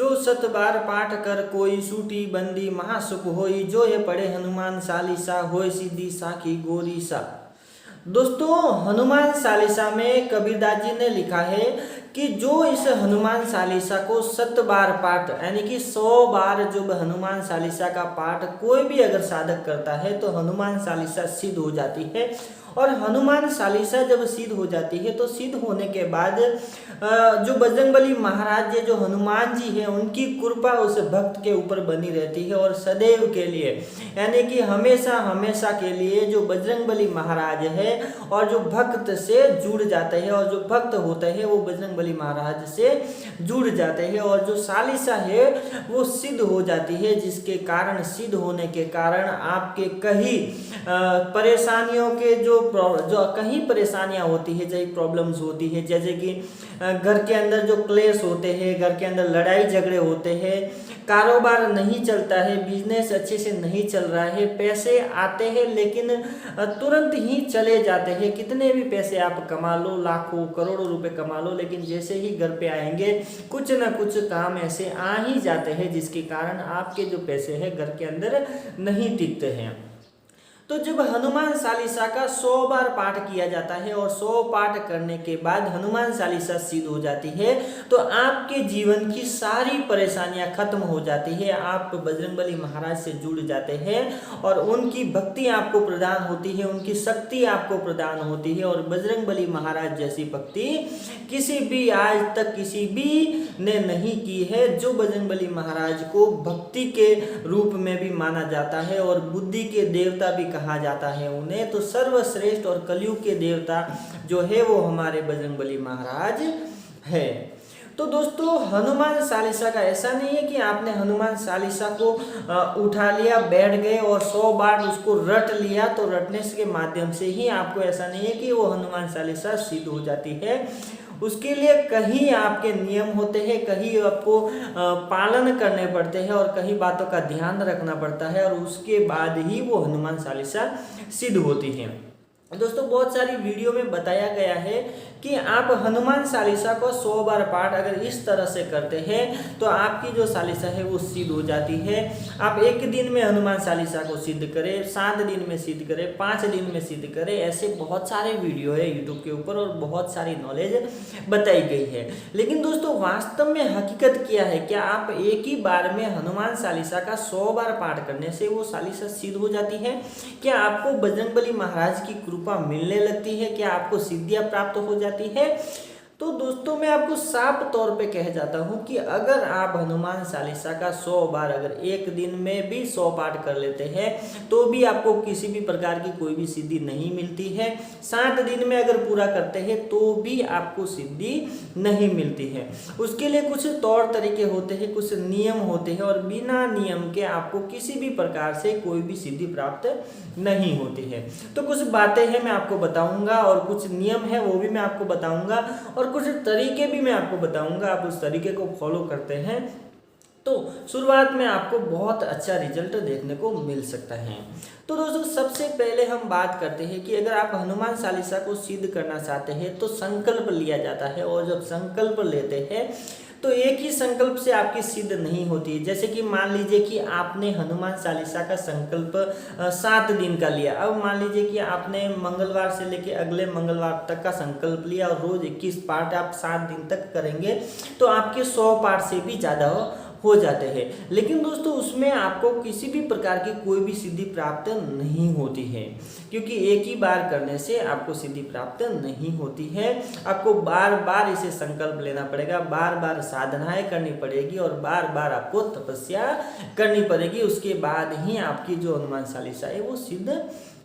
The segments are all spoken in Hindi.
जो 7 बार पाठ कर कोई सूटी बंदी महासुख होई, जो ये पढ़े हनुमान चालीसा होय सीधी साखी गोरी सा। दोस्तों हनुमान चालीसा में कबीरदास जी ने लिखा है कि जो इस हनुमान चालीसा को 7 बार पाठ यानी कि 100 बार जब हनुमान चालीसा का पाठ कोई भी अगर साधक करता है तो हनुमान चालीसा सिद्ध हो जाती है। और हनुमान चालीसा जब सिद्ध हो जाती है तो सिद्ध होने के बाद जो बजरंगबली महाराज जो हनुमान जी है उनकी कृपा उस भक्त के ऊपर बनी रहती है और सदैव के लिए यानी कि हमेशा हमेशा के लिए जो बजरंगबली महाराज है और जो भक्त से जुड़ जाते हैं और जो भक्त होते हैं वो बजरंगबली महाराज से जुड़ जाते हैं और जो चालीसा है वो सिद्ध हो जाती है, जिसके कारण सिद्ध होने के कारण आपके कहीं परेशानियों के जो कहीं परेशानियां होती है, जैसे प्रॉब्लम्स होती है, जैसे कि घर के अंदर जो क्लेश होते हैं, घर के अंदर लड़ाई झगड़े होते हैं, कारोबार नहीं चलता है, बिजनेस अच्छे से नहीं चल रहा है, पैसे आते हैं लेकिन तुरंत ही चले जाते हैं, कितने भी पैसे आप कमा लो, लाखों करोड़ों रुपए कमा लो, लेकिन जैसे ही घर पे आएंगे कुछ ना कुछ काम ऐसे आ ही जाते हैं जिसके कारण आपके जो पैसे हैं घर के अंदर नहीं टिकते हैं। तो जब हनुमान चालीसा का 100 बार पाठ किया जाता है और 100 पाठ करने के बाद हनुमान चालीसा सिद्ध हो जाती है तो आपके जीवन की सारी परेशानियां खत्म हो जाती है, आप बजरंगबली महाराज से जुड़ जाते हैं और उनकी भक्ति आपको प्रदान होती है, उनकी शक्ति आपको प्रदान होती है। और बजरंगबली महाराज जैसी भक्ति किसी भी आज तक किसी भी ने नहीं की है। जो बजरंगबली महाराज को भक्ति के रूप में भी माना जाता है और बुद्धि के देवता भी कहा जाता है उन्हें, तो सर्वश्रेष्ठ और कलयुग के देवता जो है वो हमारे बजरंगबली महाराज है। तो दोस्तों हनुमान चालीसा का ऐसा नहीं है कि आपने हनुमान चालीसा को उठा लिया, बैठ गए और 100 बार उसको रट लिया, तो रटने के माध्यम से ही आपको ऐसा नहीं है कि वो हनुमान चालीसा सिद्ध हो जाती है। उसके लिए कहीं आपके नियम होते हैं, कहीं आपको पालन करने पड़ते हैं और कहीं बातों का ध्यान रखना पड़ता है और उसके बाद ही वो हनुमान चालीसा सिद्ध होती है। दोस्तों बहुत सारी वीडियो में बताया गया है कि आप हनुमान चालीसा को 100 बार पाठ अगर इस तरह से करते हैं तो आपकी जो चालीसा है वो सिद्ध हो जाती है। आप एक दिन में हनुमान चालीसा को सिद्ध करें, 7 दिन में सिद्ध करें, 5 दिन में सिद्ध करें, ऐसे बहुत सारे वीडियो है यूट्यूब के ऊपर और बहुत सारी नॉलेज बताई गई है। लेकिन दोस्तों वास्तव में हकीकत क्या है? क्या आप एक ही बार में हनुमान चालीसा का 100 बार पाठ करने से वो चालीसा सिद्ध हो जाती है? क्या आपको बजरंगबली महाराज की कृपा मिलने लगती है? क्या आपको सिद्धियां प्राप्त हो जाती है? तो दोस्तों मैं आपको साफ तौर पे कह जाता हूं कि अगर आप हनुमान चालीसा का 100 बार अगर एक दिन में भी 100 पाठ कर लेते हैं तो भी आपको किसी भी प्रकार की कोई भी सिद्धि नहीं मिलती है। 7 दिन में अगर पूरा करते हैं तो भी आपको सिद्धि नहीं मिलती है। उसके लिए कुछ तौर तरीके होते हैं, कुछ नियम होते हैं और बिना नियम के आपको किसी भी प्रकार से कोई भी सिद्धि प्राप्त नहीं होती है। तो कुछ बातें हैं मैं आपको बताऊंगा और कुछ नियम है वो भी मैं आपको बताऊंगा और कुछ तरीके भी मैं आपको बताऊंगा। आप उस तरीके को फॉलो करते हैं तो शुरुआत में आपको बहुत अच्छा रिजल्ट देखने को मिल सकता है। तो दोस्तों सबसे पहले हम बात करते हैं कि अगर आप हनुमान चालीसा को सिद्ध करना चाहते हैं तो संकल्प लिया जाता है और जब संकल्प लेते हैं तो एक ही संकल्प से आपकी सिद्ध नहीं होती है। जैसे कि मान लीजिए कि आपने हनुमान चालीसा का संकल्प 7 दिन का लिया। अब मान लीजिए कि आपने मंगलवार से लेके अगले मंगलवार तक का संकल्प लिया और रोज 21 पाठ आप 7 दिन तक करेंगे तो आपके 100 पाठ से भी ज़्यादा हो जाते हैं। लेकिन दोस्तों उसमें आपको किसी भी प्रकार की कोई भी सिद्धि प्राप्त नहीं होती है, क्योंकि एक ही बार करने से आपको सिद्धि प्राप्त नहीं होती है। आपको बार बार इसे संकल्प लेना पड़ेगा, बार बार साधनाएं करनी पड़ेगी और बार बार आपको तपस्या करनी पड़ेगी। उसके बाद ही आपकी जो हनुमान चालीसा है वो सिद्ध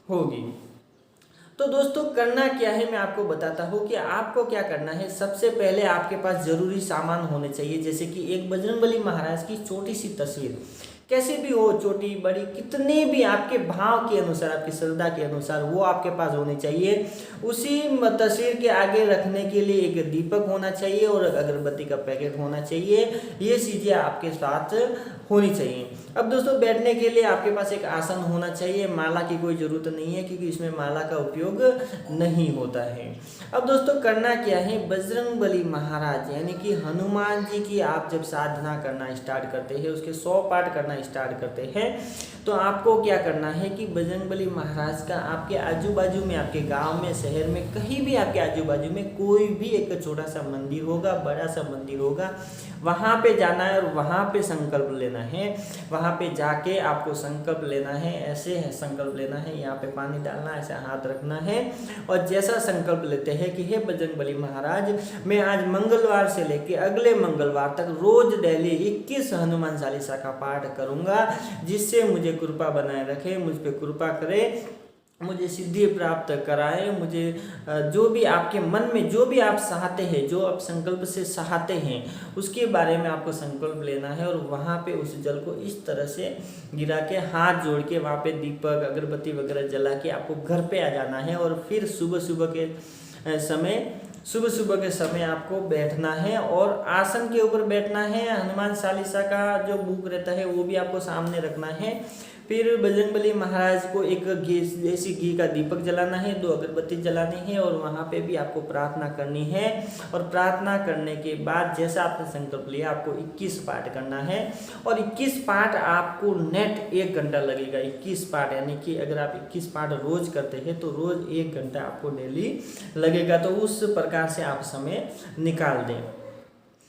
होगी। तो दोस्तों करना क्या है मैं आपको बताता हूँ कि आपको क्या करना है। सबसे पहले आपके पास जरूरी सामान होने चाहिए, जैसे कि एक बजरंगबली महाराज की छोटी सी तस्वीर, कैसे भी हो, छोटी बड़ी कितने भी आपके भाव के अनुसार, आपकी श्रद्धा के अनुसार वो आपके पास होनी चाहिए। उसी तस्वीर के आगे रखने के लिए एक दीपक होना चाहिए और अगरबत्ती का पैकेट होना चाहिए। ये चीज़ें आपके साथ होनी चाहिए। अब दोस्तों बैठने के लिए आपके पास एक आसन होना चाहिए, माला की कोई ज़रूरत नहीं है क्योंकि इसमें माला का उपयोग नहीं होता है। अब दोस्तों करना क्या है, बजरंगबली महाराज यानी कि हनुमान जी की आप जब साधना करना स्टार्ट करते हैं, उसके 100 पाठ करना स्टार्ट करते हैं, तो आपको क्या करना है कि बजरंगबली महाराज का आपके आजू बाजू में, आपके गांव में, शहर में, कहीं भी आपके आजू बाजू में कोई भी एक छोटा सा मंदिर होगा, बड़ा सा मंदिर होगा, वहाँ पे जाना है और वहाँ पे संकल्प लेना है। वहाँ पे जाके आपको संकल्प लेना है, ऐसे है संकल्प लेना है, यहाँ पे पानी डालना है, ऐसे हाथ रखना है और जैसा संकल्प लेते हैं कि हे बजरंगबली महाराज, मैं आज मंगलवार से लेके अगले मंगलवार तक रोज डेली 21 हनुमान चालीसा का पाठ करूँगा, जिससे मुझे कृपा बनाए रखे, मुझ पे कृपा करे, मुझे सिद्धि प्राप्त कराए, मुझे जो भी आपके मन में जो भी आप चाहते हैं, जो आप संकल्प से चाहते हैं, उसके बारे में आपको संकल्प लेना है और वहाँ पे उस जल को इस तरह से गिरा के हाथ जोड़ के वहाँ पे दीपक अगरबत्ती वगैरह जला के आपको घर पे आ जाना है और फिर सुबह सुबह के समय आपको बैठना है और आसन के ऊपर बैठना है। हनुमान चालीसा का जो बुक रहता है वो भी आपको सामने रखना है। फिर बजरंगबली महाराज को एक घी का दीपक जलाना है, 2 अगरबत्ती जलानी है और वहाँ पे भी आपको प्रार्थना करनी है। और प्रार्थना करने के बाद जैसा आपने संकल्प लिया आपको 21 पाठ करना है और 21 पाठ आपको नेट 1 घंटा लगेगा। 21 पाठ यानी कि अगर आप 21 पाठ रोज करते हैं तो रोज 1 घंटा आपको डेली लगेगा, तो उस प्रकार से आप समय निकाल दें।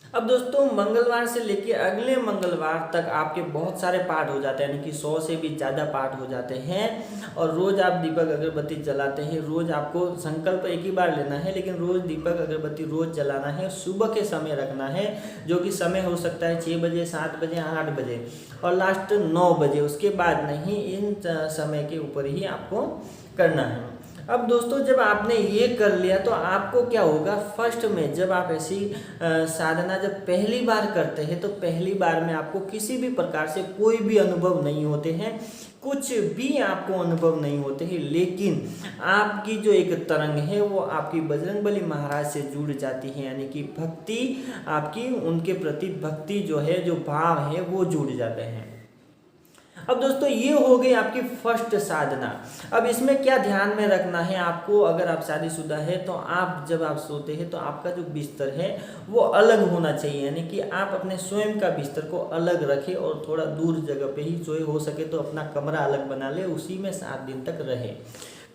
अब दोस्तों मंगलवार से लेके अगले मंगलवार तक आपके बहुत सारे पाठ हो जाते हैं, यानी कि 100 से भी ज़्यादा पाठ हो जाते हैं और रोज़ आप दीपक अगरबत्ती जलाते हैं। रोज़ आपको संकल्प एक ही बार लेना है, लेकिन रोज़ दीपक अगरबत्ती रोज़ जलाना है। सुबह के समय रखना है, जो कि समय हो सकता है 6 बजे, 7 बजे, 8 बजे और लास्ट 9 बजे, उसके बाद नहीं। इन समय के ऊपर ही आपको करना है। अब दोस्तों जब आपने ये कर लिया तो आपको क्या होगा, फर्स्ट में जब आप ऐसी साधना जब पहली बार करते हैं तो पहली बार में आपको किसी भी प्रकार से कोई भी अनुभव नहीं होते हैं, कुछ भी आपको अनुभव नहीं होते हैं, लेकिन आपकी जो एक तरंग है वो आपकी बजरंगबली महाराज से जुड़ जाती है, यानी कि भक्ति आपकी उनके प्रति भक्ति जो है, जो भाव है वो जुड़ जाते हैं। अब दोस्तों ये हो गई आपकी फर्स्ट साधना। अब इसमें क्या ध्यान में रखना है आपको, अगर आप शादीशुदा है तो आप जब आप सोते हैं तो आपका जो बिस्तर है वो अलग होना चाहिए, यानी कि आप अपने स्वयं का बिस्तर को अलग रखें और थोड़ा दूर जगह पे ही सोए, हो सके तो अपना कमरा अलग बना ले, उसी में 7 दिन तक रहे।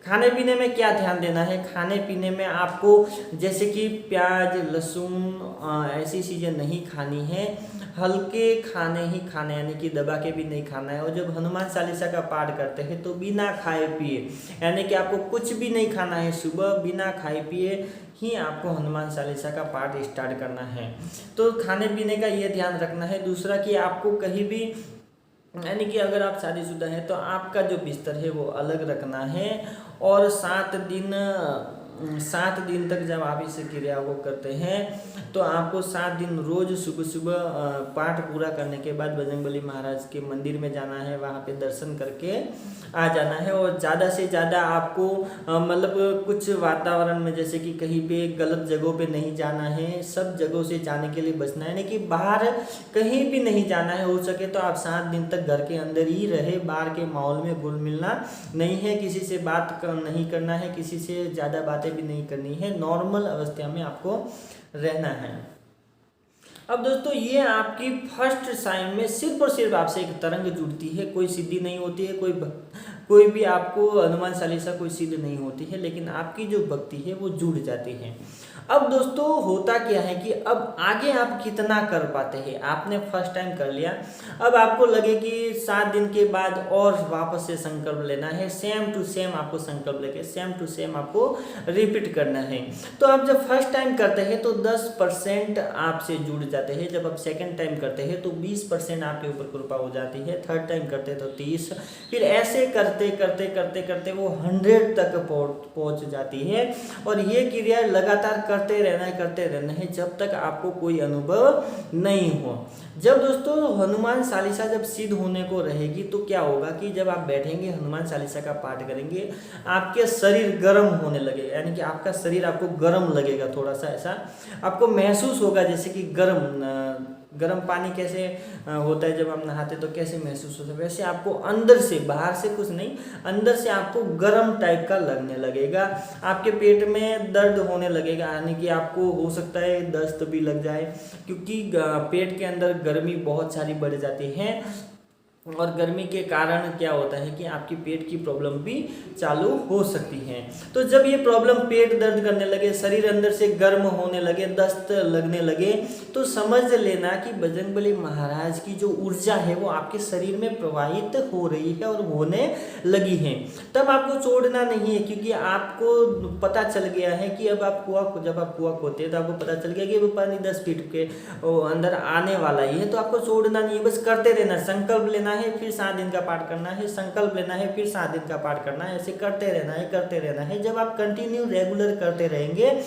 खाने पीने में क्या ध्यान देना है, खाने पीने में आपको जैसे कि प्याज, लहसुन ऐसी चीज़ें नहीं खानी है, हल्के खाने ही खाने, यानी कि दबा के भी नहीं खाना है। और जब हनुमान चालीसा का पाठ करते हैं तो बिना खाए पिए, यानी कि आपको कुछ भी नहीं खाना है, सुबह बिना खाए पिए ही आपको हनुमान चालीसा का पाठ स्टार्ट करना है। तो खाने पीने का ये ध्यान रखना है। दूसरा कि आपको कहीं भी, यानी कि अगर आप शादीशुदा हैं तो आपका जो बिस्तर है वो अलग रखना है और 7 दिन तक जब आप इस क्रिया को करते हैं तो आपको 7 दिन रोज सुबह सुबह पाठ पूरा करने के बाद बजरंगबली महाराज के मंदिर में जाना है, वहाँ पे दर्शन करके आ जाना है। और ज़्यादा से ज़्यादा आपको मतलब कुछ वातावरण में, जैसे कि कहीं पे गलत जगहों पे नहीं जाना है, सब जगहों से जाने के लिए बचना है, यानी कि बाहर कहीं भी नहीं जाना है। हो सके तो आप 7 दिन तक घर के अंदर ही रहे, बाहर के माहौल में घुल मिलना नहीं है, किसी से बात नहीं करना है, किसी से ज़्यादा बातें भी नहीं करनी है, नॉर्मल अवस्था में आपको रहना है। अब दोस्तों ये आपकी फर्स्ट साइन में सिर्फ और सिर्फ आपसे एक तरंग जुड़ती है, कोई सिद्धि नहीं होती है, कोई भी आपको हनुमान चालीसा कोई सिद्ध नहीं होती है, लेकिन आपकी जो भक्ति है वो जुड़ जाती है। अब दोस्तों होता क्या है कि अब आगे आप कितना कर पाते हैं, आपने फर्स्ट टाइम कर लिया, अब आपको लगे कि 7 दिन के बाद और वापस से संकल्प लेना है, सेम टू सेम आपको संकल्प लेके सेम टू सेम आपको रिपीट करना है। तो आप जब फर्स्ट टाइम करते हैं तो 10% आपसे जुड़ जाते हैं, जब आप सेकेंड टाइम करते हैं तो 20% आपके ऊपर कृपा हो जाती है, थर्ड टाइम करते हैं तो 30, फिर ऐसे करते करते करते करते वो 100 तक पहुंच जाती है। और ये क्रिया लगातार करते रहना है जब तक आपको कोई अनुभव नहीं हो। जब दोस्तों हनुमान चालीसा जब सिद्ध होने को रहेगी तो क्या होगा कि जब आप बैठेंगे हनुमान चालीसा का पाठ करेंगे, आपके शरीर गर्म होने लगेगा, यानी कि आपका शरीर आपको गर्म लगेगा, थोड़ा सा ऐसा आपको महसूस होगा जैसे कि गर्म गर्म पानी कैसे होता है जब हम नहाते तो कैसे महसूस होता है, वैसे आपको अंदर से, बाहर से कुछ नहीं, अंदर से आपको गर्म टाइप का लगने लगेगा। आपके पेट में दर्द होने लगेगा, यानी कि आपको हो सकता है दस्त भी लग जाए, क्योंकि पेट के अंदर गर्मी बहुत सारी बढ़ जाती है। और गर्मी के कारण क्या होता है कि आपकी पेट की प्रॉब्लम भी चालू हो सकती है। तो जब ये प्रॉब्लम, पेट दर्द करने लगे, शरीर अंदर से गर्म होने लगे, दस्त लगने लगे, तो समझ लेना कि बजरंगबली महाराज की जो ऊर्जा है वो आपके शरीर में प्रवाहित हो रही है और होने लगी है। तब आपको छोड़ना नहीं है, क्योंकि आपको पता चल गया है कि अब आप जब आप कुआं खोते हैं तो आपको पता चल गया कि वो पानी 10 फीट के अंदर आने वाला ही है। तो आपको छोड़ना नहीं है, बस करते रहना, संकल्प लेना है, फिर 7 दिन का पाठ करना है, संकल्प लेना है, फिर 7 दिन का पाठ करना है, ऐसे करते रहना है, करते रहना है। जब आप कंटिन्यू रेगुलर करते रहेंगे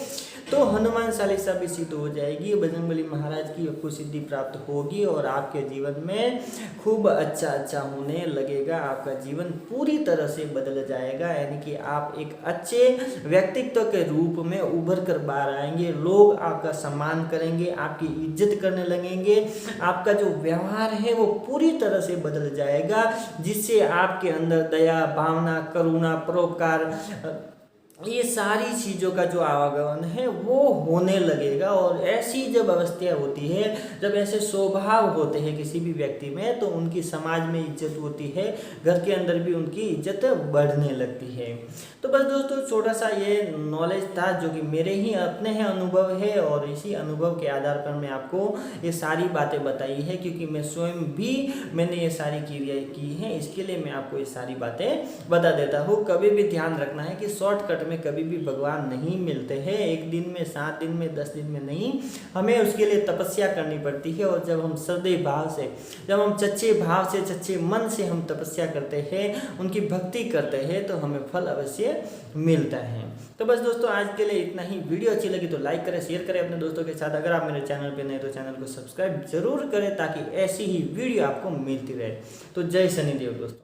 तो हनुमान चालीसा भी सिद्ध हो जाएगी, बजरंगबली महाराज की आपको सिद्धि प्राप्त होगी और आपके जीवन में खूब अच्छा होने लगेगा। आपका जीवन पूरी तरह से बदल जाएगा, यानी कि आप एक अच्छे व्यक्तित्व के रूप में उभर कर बाहर आएंगे। लोग आपका सम्मान करेंगे, आपकी इज्जत करने लगेंगे, आपका जो व्यवहार है वो पूरी तरह से बदल जाएगा, जिससे आपके अंदर दया, भावना, करुणा, परोपकार, ये सारी चीज़ों का जो आवागमन है वो होने लगेगा। और ऐसी जब अवस्था होती है, जब ऐसे स्वभाव होते हैं किसी भी व्यक्ति में, तो उनकी समाज में इज्जत होती है, घर के अंदर भी उनकी इज्जत बढ़ने लगती है। तो बस दोस्तों, छोटा सा ये नॉलेज था जो कि मेरे ही अपने हैं अनुभव है, और इसी अनुभव के आधार पर मैं आपको ये सारी बातें बताई है, क्योंकि मैं स्वयं भी मैंने ये सारी क्रियाएं की हैं, इसके लिए मैं आपको ये सारी बातें बता देता हूँ। कभी भी ध्यान रखना है कि शॉर्टकट में कभी भी भगवान नहीं मिलते हैं, 1 दिन में, 7 दिन में, 10 दिन में नहीं, हमें उसके लिए तपस्या करनी पड़ती है। और जब हम श्रद्धेय भाव से, जब हम सच्चे भाव से, सच्चे मन से हम तपस्या करते हैं, उनकी भक्ति करते हैं, तो हमें फल अवश्य मिलता है। तो बस दोस्तों, आज के लिए इतना ही। वीडियो अच्छी लगी तो लाइक करें, शेयर करें अपने दोस्तों के साथ। अगर आप मेरे चैनल पे नए तो चैनल को सब्सक्राइब जरूर करें, ताकि ऐसी ही वीडियो आपको मिलती रहे। तो जय शनिदेव दोस्तों।